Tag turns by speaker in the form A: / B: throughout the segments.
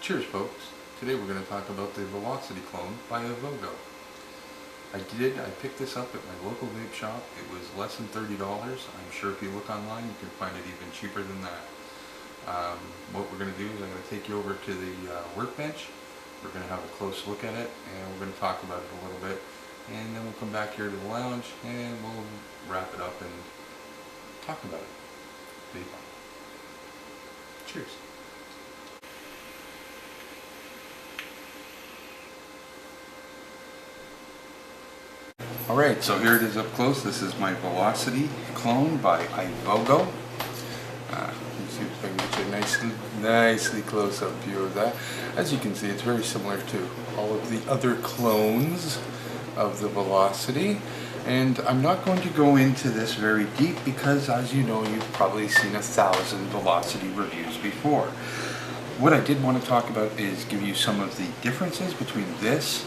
A: Cheers folks, today we're going to talk about the Velocity clone by Ivogo. I picked this up at my local vape shop. It was less than $30. I'm sure if you look online you can find it even cheaper than that. What we're going to do is I'm going to take you over to the workbench. We're going to have a close look at it and we're going to talk about it a little bit, and then we'll come back here to the lounge and we'll wrap it up and talk about it. Cheers. Alright, so here it is up close. This is my Velocity clone by Ivogo. Let me see if I can get you a nicely close-up view of that. As you can see, it's very similar to all of the other clones of the Velocity. And I'm not going to go into this very deep because, as you know, you've probably seen 1,000 Velocity reviews before. What I did want to talk about is give you some of the differences between this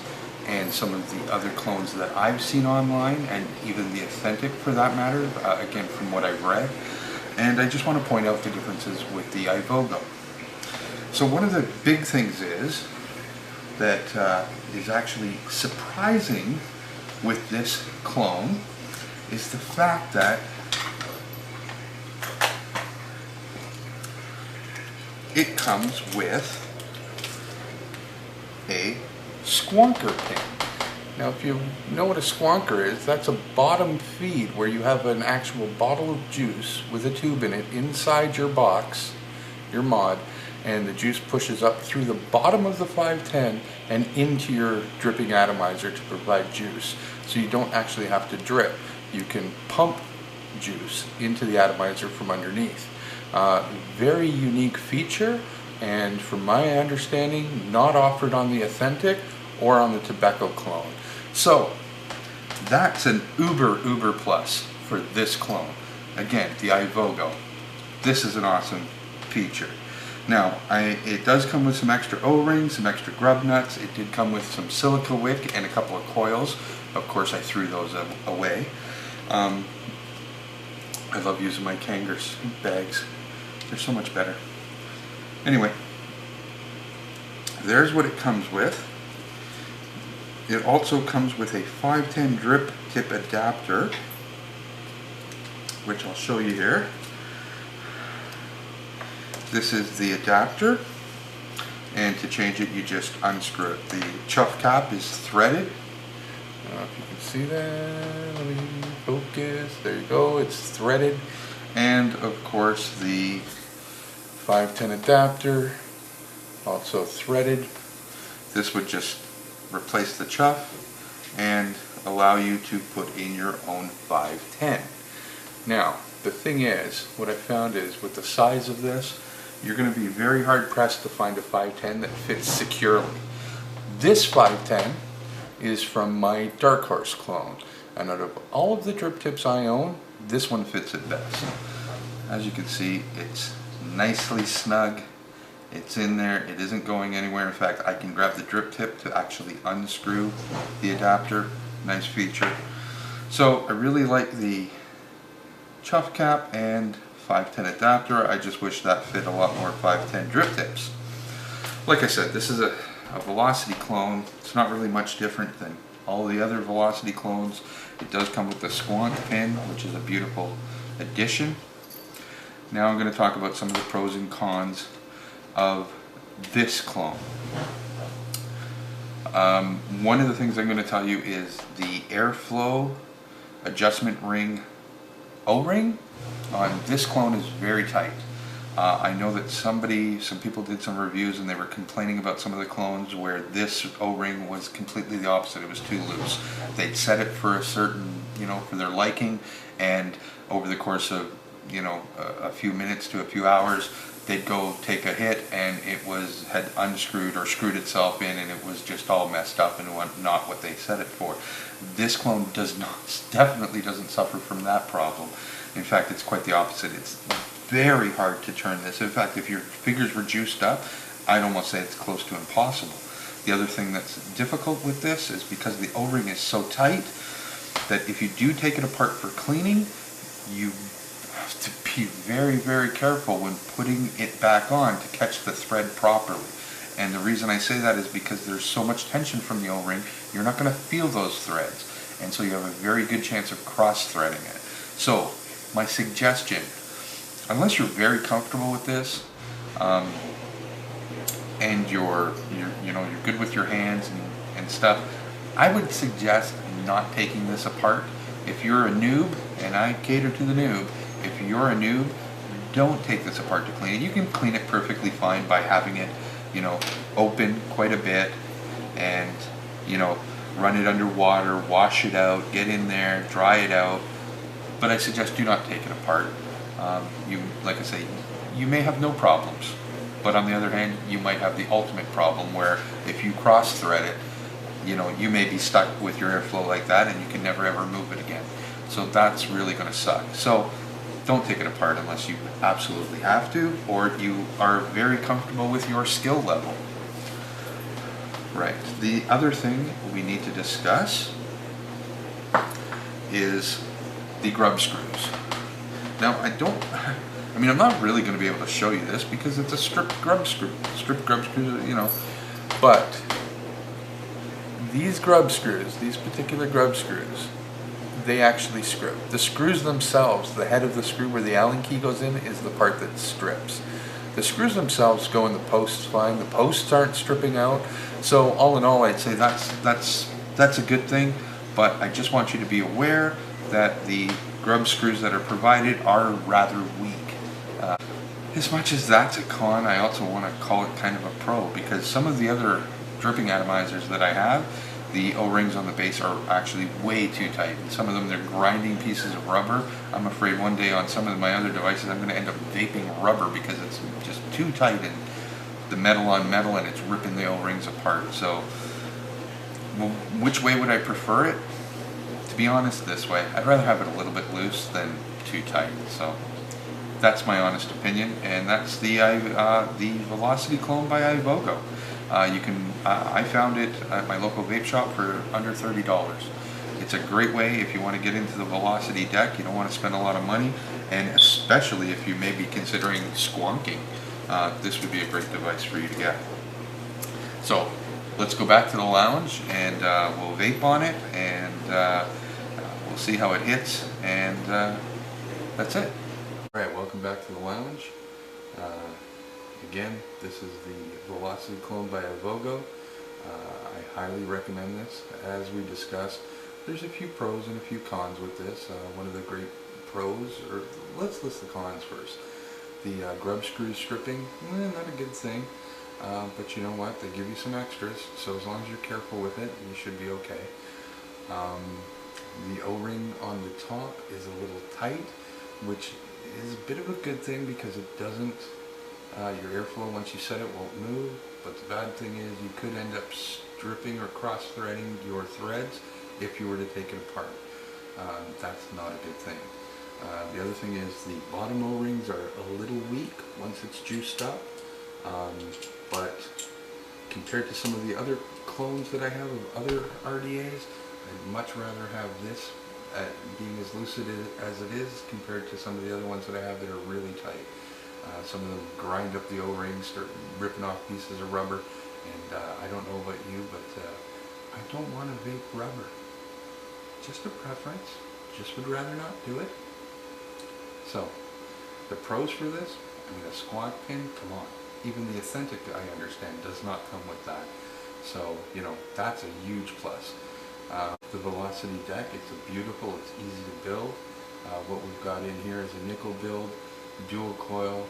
A: and some of the other clones that I've seen online, and even the authentic for that matter, again from what I've read. And I just want to point out the differences with the Ivogo. So one of the big things is that is actually surprising with this clone is the fact that it comes with a squonker pin. Now if you know what a squonker is, that's a bottom feed where you have an actual bottle of juice with a tube in it inside your box, your mod, and the juice pushes up through the bottom of the 510 and into your dripping atomizer to provide juice. So you don't actually have to drip. You can pump juice into the atomizer from underneath. Very unique feature, and from my understanding, not offered on the authentic or on the tobacco clone. So that's an uber plus for this clone. Again, the Ivogo. This is an awesome feature. Now, it does come with some extra O-rings, some extra grub nuts. It did come with some silica wick and a couple of coils. Of course, I threw those away. I love using my Kangers bags. They're so much better. Anyway, there's what it comes with. It also comes with a 510 drip tip adapter, which I'll show you here. This is the adapter, and to change it you just unscrew it. The chuff cap is threaded. I don't know if you can see that. Let me focus. There you go. It's threaded. And of course the 510 adapter, also threaded. This would just replace the chuff and allow you to put in your own 510. Now, the thing is, what I found is with the size of this, you're going to be very hard pressed to find a 510 that fits securely. This 510 is from my Dark Horse clone, and out of all of the drip tips I own, this one fits it best. As you can see, it's nicely snug. It's in there. It isn't going anywhere. In fact, I can grab the drip tip to actually unscrew the adapter. Nice feature. So I really like the chuff cap and 510 adapter. I just wish that fit a lot more 510 drip tips. Like I said, this is a Velocity clone. It's not really much different than all the other Velocity clones. It does come with the squonk pin, which is a beautiful addition. Now I'm going to talk about some of the pros and cons of this clone. One of the things I'm going to tell you is the airflow adjustment ring O-ring on this clone is very tight. I know that some people did some reviews and they were complaining about some of the clones where this O-ring was completely the opposite. It was too loose. They'd set it for a certain, for their liking, and over the course of, a few minutes to a few hours, they'd go take a hit and it had unscrewed or screwed itself in, and it was just all messed up and not what they set it for. This clone definitely doesn't suffer from that problem. In fact, it's quite the opposite. It's very hard to turn this. In fact, if your fingers were juiced up, I'd almost say it's close to impossible. The other thing that's difficult with this is because the O-ring is so tight that if you do take it apart for cleaning, you have to be very, very careful when putting it back on to catch the thread properly. And the reason I say that is because there's so much tension from the O-ring, you're not going to feel those threads. And so you have a very good chance of cross-threading it. So, my suggestion, unless you're very comfortable with this, and you're good with your hands and stuff, I would suggest not taking this apart. If you're a noob, and I cater to the noob, if you're a noob, don't take this apart to clean it. You can clean it perfectly fine by having it, open quite a bit, and run it under water, wash it out, get in there, dry it out. But I suggest do not take it apart. Like I say, you may have no problems, but on the other hand, you might have the ultimate problem where if you cross-thread it, you may be stuck with your airflow like that, and you can never ever move it again. So that's really going to suck. So don't take it apart unless you absolutely have to, or you are very comfortable with your skill level. Right. The other thing we need to discuss is the grub screws. Now, I'm not really going to be able to show you this because it's a stripped grub screw. But these grub screws, these particular grub screws, they actually screw. The screws themselves, the head of the screw where the Allen key goes in, is the part that strips. The screws themselves go in the posts fine. The posts aren't stripping out. So all in all, I'd say that's a good thing. But I just want you to be aware that the grub screws that are provided are rather weak. As much as that's a con, I also want to call it kind of a pro, because some of the other dripping atomizers that I have, the O-rings on the base are actually way too tight. And some of them, they're grinding pieces of rubber. I'm afraid one day on some of my other devices I'm going to end up vaping rubber because it's just too tight and the metal on metal, and it's ripping the O-rings apart. So which way would I prefer it? To be honest, this way. I'd rather have it a little bit loose than too tight. So that's my honest opinion, and that's the Velocity Clone by Ivogo. I found it at my local vape shop for under $30. It's a great way if you want to get into the Velocity deck. You don't want to spend a lot of money, and especially if you may be considering squonking, this would be a great device for you to get. So let's go back to the lounge, and we'll vape on it, and we'll see how it hits, and that's it. Alright, welcome back to the lounge. Again, this is the Velocity Clone by Ivogo. I highly recommend this. As we discussed, there's a few pros and a few cons with this. One of the great pros, or let's list the cons first. The grub screw stripping, not a good thing, but you know what, they give you some extras, so as long as you're careful with it, you should be okay. The O-ring on the top is a little tight, which is a bit of a good thing because it doesn't, your airflow once you set it won't move, but the bad thing is you could end up stripping or cross-threading your threads if you were to take it apart. That's not a good thing. The other thing is the bottom O-rings are a little weak once it's juiced up, but compared to some of the other clones that I have of other RDAs, I'd much rather have this being as loose as it is compared to some of the other ones that I have that are really tight. Some of them grind up the O-rings, start ripping off pieces of rubber, and I don't know about you, but I don't want to vape rubber. Just a preference. Just would rather not do it. So, the pros for this, a squat pin, come on. Even the Authentic, I understand, does not come with that. So, that's a huge plus. The Velocity deck, it's beautiful, it's easy to build. What we've got in here is a nickel build, dual coil,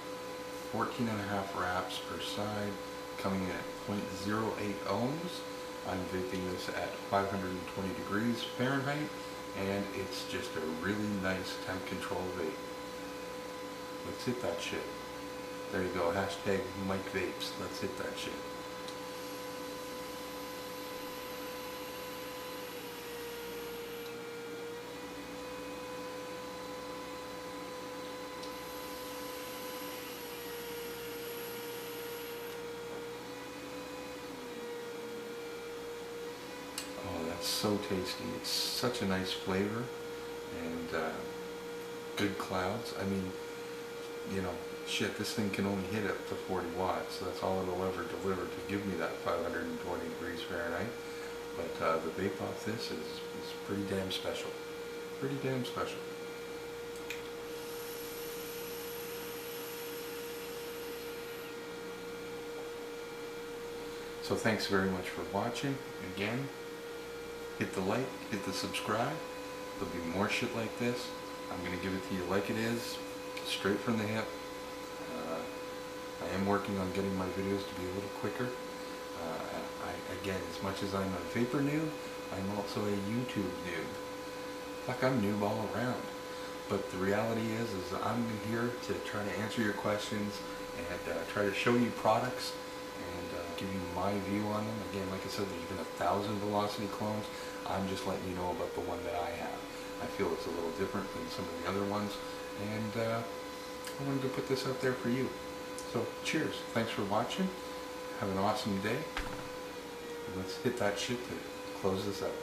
A: 14.5 wraps per side, coming in at 0.08 ohms. I'm vaping this at 520 degrees Fahrenheit, and it's just a really nice temp control vape. Let's hit that shit. There you go, hashtag Mike Vapes. Let's hit that shit. So tasty. It's such a nice flavor, and good clouds. Shit, this thing can only hit up to 40 watts, so that's all it'll ever deliver to give me that 520 degrees Fahrenheit. But the vape off this is pretty damn special. Pretty damn special. So thanks very much for watching. Again, hit the like, hit the subscribe. There'll be more shit like this. I'm going to give it to you like it is, straight from the hip. I am working on getting my videos to be a little quicker. Again, as much as I'm a vapor noob, I'm also a YouTube noob. Fuck, I'm noob all around. But the reality is I'm here to try to answer your questions and try to show you products and give you my view on them. Again, like I said, there's been 1,000 Velocity clones. I'm just letting you know about the one that I have. I feel it's a little different than some of the other ones, and I wanted to put this out there for you. So cheers. Thanks for watching. Have an awesome day. Let's hit that shit to close this out.